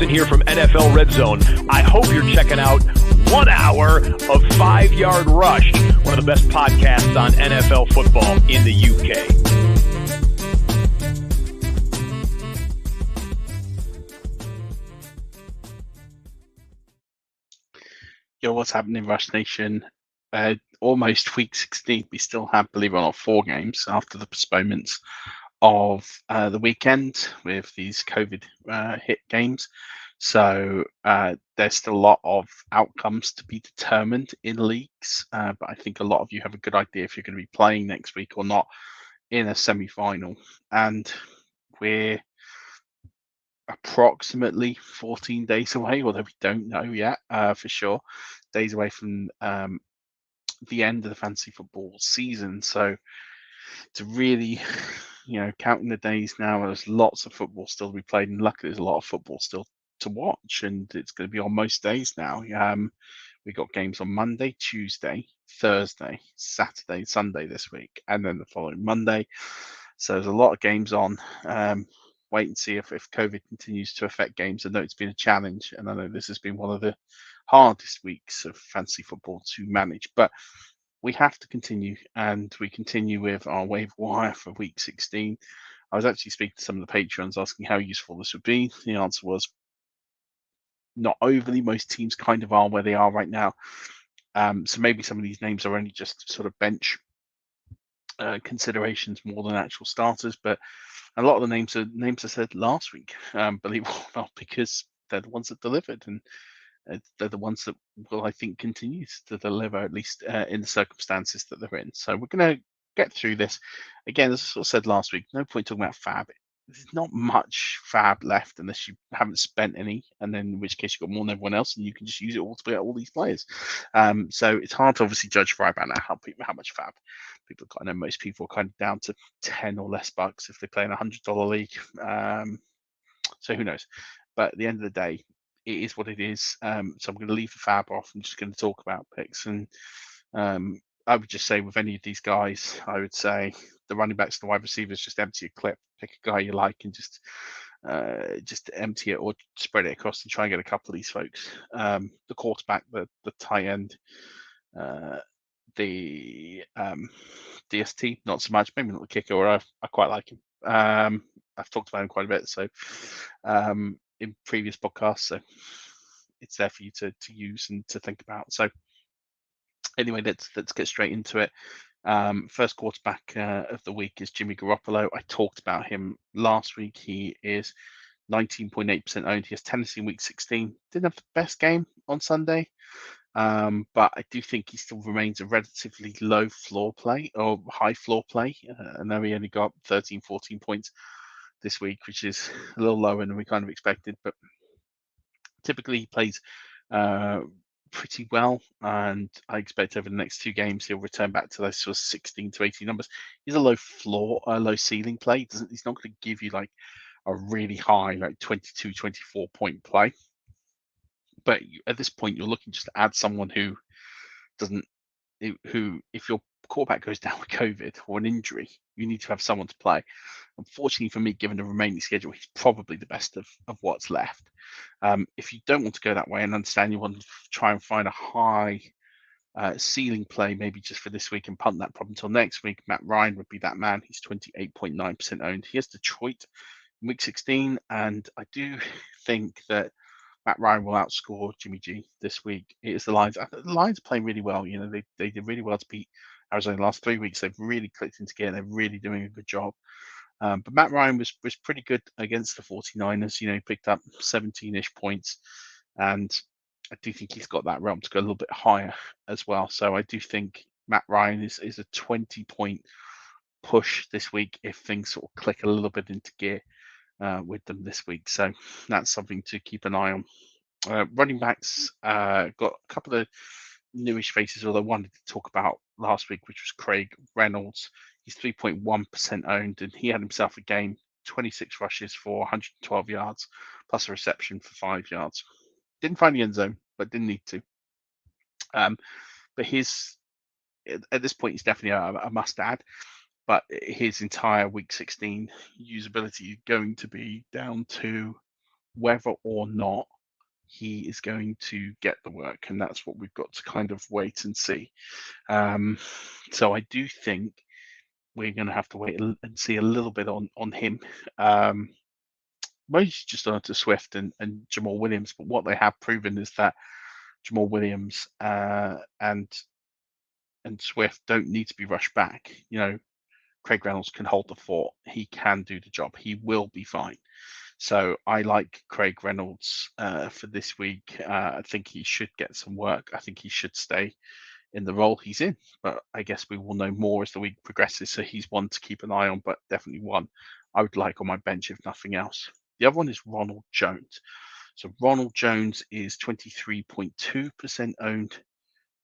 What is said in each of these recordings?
Jason here from NFL Red Zone. I hope you're checking out 1 hour of 5 Yard Rush, one of the best podcasts on NFL football in the UK. Yo, what's happening, Rush Nation? Almost week 16. We still have, believe it or not, 4 games after the postponements of the weekend with these COVID hit games. So there's still a lot of outcomes to be determined in leagues. But I think a lot of you have a good idea if you're going to be playing next week or not in a semi-final. And we're approximately 14 days away, although we don't know yet for sure, days away from the end of the fantasy football season. So to really, counting the days now, there's lots of football still to be played, and luckily there's a lot of football still to watch, and it's going to be on most days now. We got games on Monday, Tuesday, Thursday, Saturday, Sunday this week, and then the following Monday. So there's a lot of games on. Wait and see if COVID continues to affect games. I know it's been a challenge, and I know this has been one of the hardest weeks of fantasy football to manage, but we have to continue, and we continue with our waiver wire for week 16. I was actually speaking to some of the patrons asking how useful this would be. The answer was not overly. Most teams kind of are where they are right now. So maybe some of these names are only just sort of bench considerations more than actual starters, but a lot of the names I said last week, believe it or not, because they're the ones that delivered, and they're the ones that will, I think, continue to deliver, at least in the circumstances that they're in. So we're going to get through this. Again, as I sort of said last week, no point talking about fab. There's not much fab left unless you haven't spent any, and then in which case you've got more than everyone else, and you can just use it all to get all these players. So it's hard to obviously judge right about now how much fab people got. I know most people are kind of down to 10 or less bucks if they play in a $100 league. So who knows? But at the end of the day, it is what it is. So I'm going to leave the fab off. I'm just going to talk about picks. And I would just say with any of these guys, I would say the running backs, the wide receivers, just empty a clip, pick a guy you like, and just empty it or spread it across and try and get a couple of these folks. The quarterback, the tight end, the DST, not so much. Maybe not the kicker, or I quite like him. I've talked about him quite a bit. So in previous podcasts, so it's there for you to use and to think about. So anyway, let's get straight into it. First quarterback of the week is Jimmy Garoppolo. I talked about him last week. He is 19.8% owned. He has Tennessee in week 16. Didn't have the best game on Sunday, but I do think he still remains a relatively low floor play or high floor play. I know he only got 13, 14 points this week, which is a little lower than we kind of expected, but typically he plays pretty well, and I expect over the next 2 games he'll return back to those sort of 16 to 18 numbers. He's a low floor, low ceiling play. He's not going to give you like a really high, like 22, 24 point play. But at this point, you're looking just to add someone who if your quarterback goes down with COVID or an injury, you need to have someone to play. Unfortunately for me, given the remaining schedule, he's probably the best of what's left. If you don't want to go that way and understand you want to try and find a high ceiling play, maybe just for this week and punt that problem until next week, Matt Ryan would be that man. He's 28.9% owned. He has Detroit in week 16, and I do think that Matt Ryan will outscore Jimmy G this week. It is the Lions. The Lions are playing really well. They did really well to beat Arizona the last 3 weeks. They've really clicked into gear. They're really doing a good job. But Matt Ryan was pretty good against the 49ers. He picked up 17-ish points, and I do think he's got that realm to go a little bit higher as well. So I do think Matt Ryan is a 20-point push this week if things sort of click a little bit into gear with them this week. So that's something to keep an eye on. Running backs, got a couple of newish faces, although I wanted to talk about last week, which was Craig Reynolds. He's 3.1% owned, and he had himself a game, 26 rushes for 112 yards, plus a reception for 5 yards. Didn't find the end zone, but didn't need to. But at this point, he's definitely a must-add. But his entire week 16 usability is going to be down to whether or not he is going to get the work, and that's what we've got to kind of wait and see. So I do think we're going to have to wait and see a little bit on him. Mostly just on to Swift and Jamal Williams, but what they have proven is that Jamal Williams and Swift don't need to be rushed back. Craig Reynolds can hold the fort. He can do the job. He will be fine. So I like Craig Reynolds for this week. I think he should get some work. I think he should stay in the role he's in. But I guess we will know more as the week progresses. So he's one to keep an eye on, but definitely one I would like on my bench if nothing else. The other one is Ronald Jones. So Ronald Jones is 23.2% owned.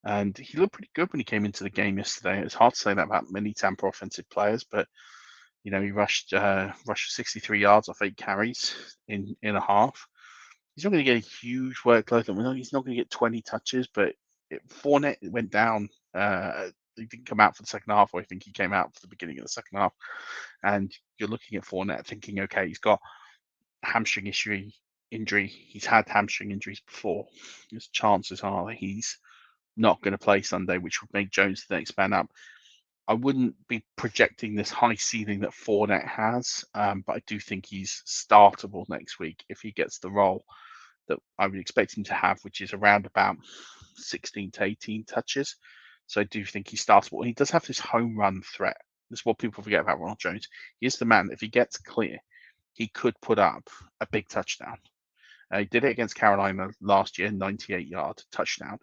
And he looked pretty good when he came into the game yesterday. It's hard to say that about many Tampa offensive players, but he rushed 63 yards off 8 carries in a half. He's not going to get a huge workload. He's not going to get 20 touches, but Fournette went down. He didn't come out for the second half, or I think he came out for the beginning of the second half. And you're looking at Fournette thinking, okay, he's got a hamstring injury. He's had hamstring injuries before. His chances are that he's not going to play Sunday, which would make Jones the next man up. I wouldn't be projecting this high ceiling that Fournette has, but I do think he's startable next week if he gets the role that I would expect him to have, which is around about 16 to 18 touches. So I do think he's startable. And he does have this home run threat. This is what people forget about Ronald Jones. He is the man, if he gets clear, he could put up a big touchdown. He did it against Carolina last year, 98-yard touchdown.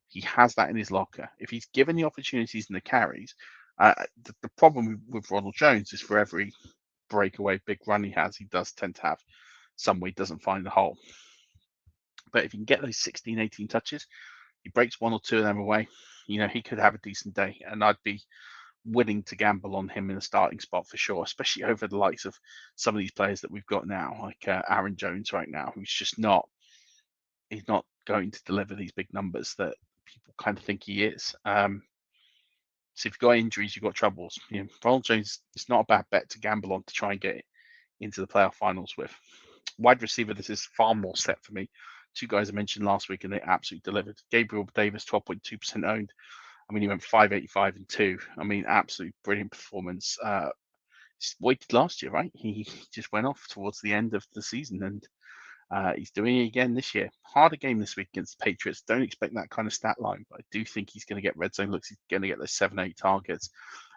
He has that in his locker. If he's given the opportunities and the carries, the problem with Ronald Jones is for every breakaway big run he has, he does tend to have some where he doesn't find the hole. But if he can get those 16, 18 touches, he breaks one or two of them away, he could have a decent day. And I'd be willing to gamble on him in a starting spot for sure, especially over the likes of some of these players that we've got now, like Aaron Jones right now, who's just he's not going to deliver these big numbers that people kind of think he is. So if you've got injuries, you've got troubles. Ronald Jones is not a bad bet to gamble on to try and get into the playoff finals with. Wide receiver, this is far more set for me. Two guys I mentioned last week, and they absolutely delivered. Gabriel Davis, 12.2% owned. He went 585 and 2. Absolute brilliant performance. What he did last year, right? He just went off towards the end of the season, and he's doing it again this year. Harder game this week against the Patriots. Don't expect that kind of stat line, but I do think he's going to get red zone looks. He's going to get those 7-8 targets,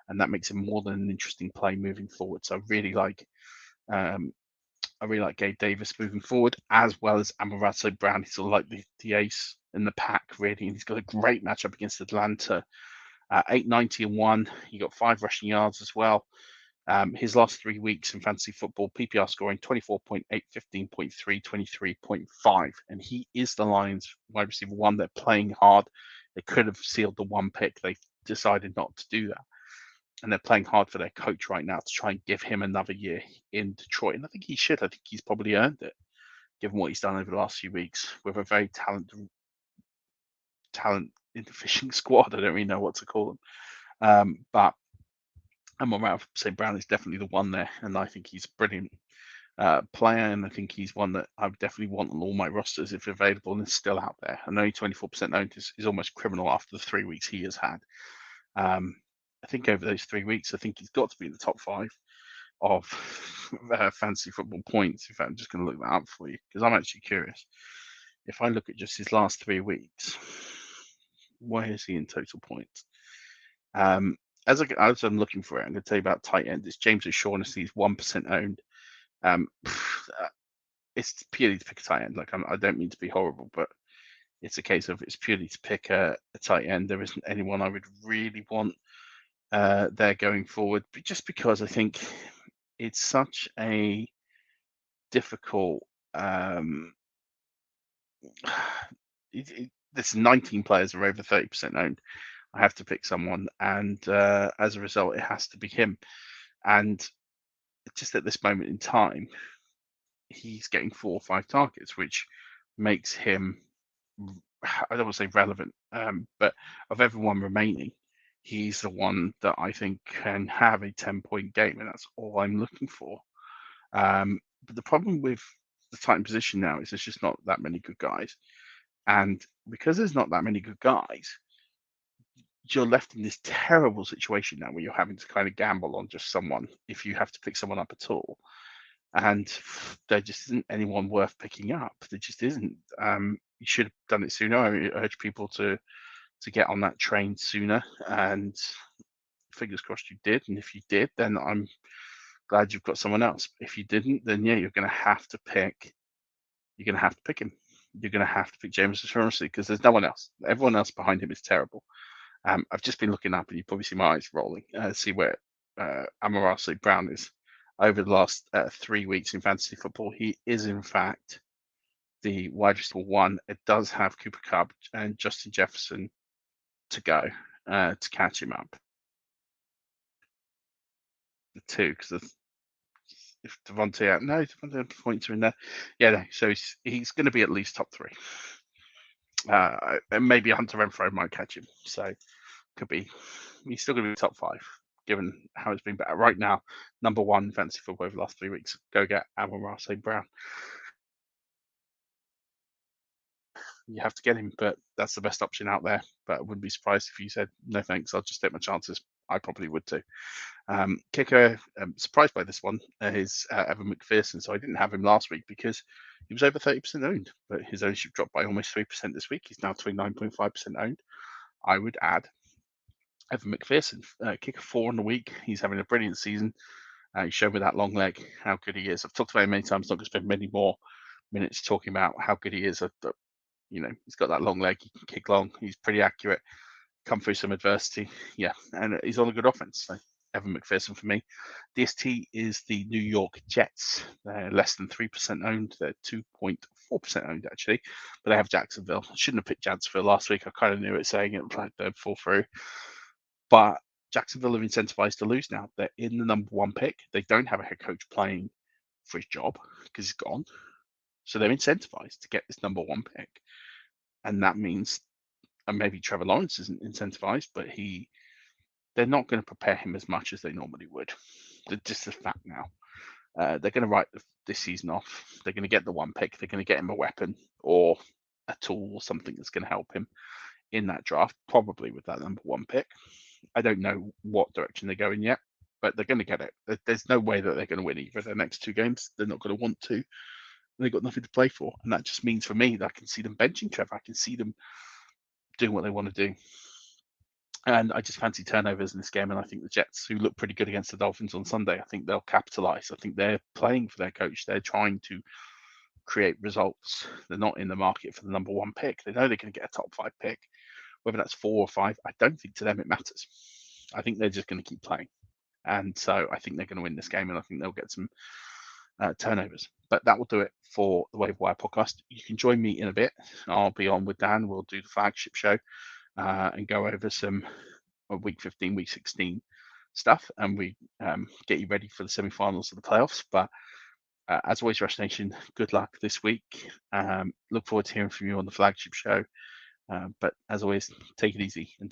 and that makes him more than an interesting play moving forward. So I really like Gabe Davis moving forward, as well as Amon-Ra St. Brown. He's sort of like the ace in the pack, really, and he's got a great matchup against Atlanta. 890 and 1. He got 5 rushing yards as well. His last 3 weeks in fantasy football, PPR scoring 24.8, 15.3, 23.5. And he is the Lions wide receiver one. They're playing hard. They could have sealed the one pick. They decided not to do that. And they're playing hard for their coach right now to try and give him another year in Detroit. And I think he should. I think he's probably earned it, given what he's done over the last few weeks with a very talent deficient squad. I don't really know what to call them. But Amon-Ra St. Brown is definitely the one there, and I think he's a brilliant player, and I think he's one that I would definitely want on all my rosters if available and is still out there. And only 24% owned is almost criminal after the 3 weeks he has had. I think over those 3 weeks, I think he's got to be in the top 5 of fantasy football points. In fact, I'm just going to look that up for you because I'm actually curious. If I look at just his last 3 weeks, where is he in total points? As I'm looking for it, I'm going to tell you about tight end. It's James O'Shaughnessy. He's 1% owned. It's purely to pick a tight end. I don't mean to be horrible, but it's a case of it's purely to pick a tight end. There isn't anyone I would really want there going forward, but just because I think it's such a difficult. There's 19 players are over 30% owned. I have to pick someone, and as a result, it has to be him. And just at this moment in time, he's getting 4 or 5 targets, which makes him, I don't want to say relevant, but of everyone remaining, he's the one that I think can have a 10-point game, and that's all I'm looking for. But the problem with the Titan position now is there's just not that many good guys. And because there's not that many good guys, you're left in this terrible situation now where you're having to kind of gamble on just someone if you have to pick someone up at all. And there just isn't anyone worth picking up. There just isn't. You should have done it sooner. I urge people to get on that train sooner, and fingers crossed you did. And if you did, then I'm glad you've got someone else. If you didn't, then yeah, you're going to have to pick. You're going to have to pick him. You're going to have to pick James Shaughnessy because there's no one else. Everyone else behind him is terrible. I've just been looking up, and you probably see my eyes rolling. See where Amon-Ra St. Brown is over the last 3 weeks in fantasy football. He is in fact the wide receiver one. It does have Cooper Kupp and Justin Jefferson to go to catch him up. The two, because if Devontae points are in there. Yeah, no, so he's going to be at least top three. And maybe Hunter Renfrow might catch him. So could be. He's still going to be top five, given how it's been better. Right now, number one fantasy football over the last 3 weeks. Go get Amon-Ra St. Brown. You have to get him, but that's the best option out there. But I wouldn't be surprised if you said, no thanks, I'll just take my chances. I probably would too. Kicker, surprised by this one, is Evan McPherson. So I didn't have him last week because he was over 30% owned, but his ownership dropped by almost 3% this week. He's now 29.5% owned. I would add Evan McPherson, kicker 4 in the week. He's having a brilliant season. He showed with that long leg how good he is. I've talked about him many times. I'm not going to spend many more minutes talking about how good he is. He's got that long leg. He can kick long. He's pretty accurate. Come through some adversity. Yeah, and he's on a good offense. So Evan McPherson for me. DST is the New York Jets. They're less than 3% owned. They're 2.4% owned, actually. But they have Jacksonville. I shouldn't have picked Jacksonville last week. I kind of knew it, saying it like they'd fall through. But Jacksonville are incentivized to lose now. They're in the number one pick. They don't have a head coach playing for his job because he's gone. So they're incentivized to get this number one pick. And that means, and maybe Trevor Lawrence isn't incentivized, but they're not going to prepare him as much as they normally would. They're just a fact now. They're going to write this season off. They're going to get the one pick. They're going to get him a weapon or a tool or something that's going to help him in that draft, probably with that number one pick. I don't know what direction they're going yet, but they're going to get it. There's no way that they're going to win either of their next 2 games. They're not going to want to. They've got nothing to play for. And that just means for me that I can see them benching Trevor. I can see them doing what they want to do. And I just fancy turnovers in this game. And I think the Jets, who look pretty good against the Dolphins on Sunday, I think they'll capitalize. I think they're playing for their coach. They're trying to create results. They're not in the market for the number one pick. They know they're going to get a top 5 pick. Whether that's 4 or 5, I don't think to them it matters. I think they're just going to keep playing. And so I think they're going to win this game, and I think they'll get some turnovers. But that will do it for the Waiver Wire podcast. You can join me in a bit. I'll be on with Dan. We'll do the flagship show and go over some week 15, week 16 stuff, and we get you ready for the semi-finals of the playoffs. But as always, Rush Nation, good luck this week. Look forward to hearing from you on the flagship show. But as always, take it easy and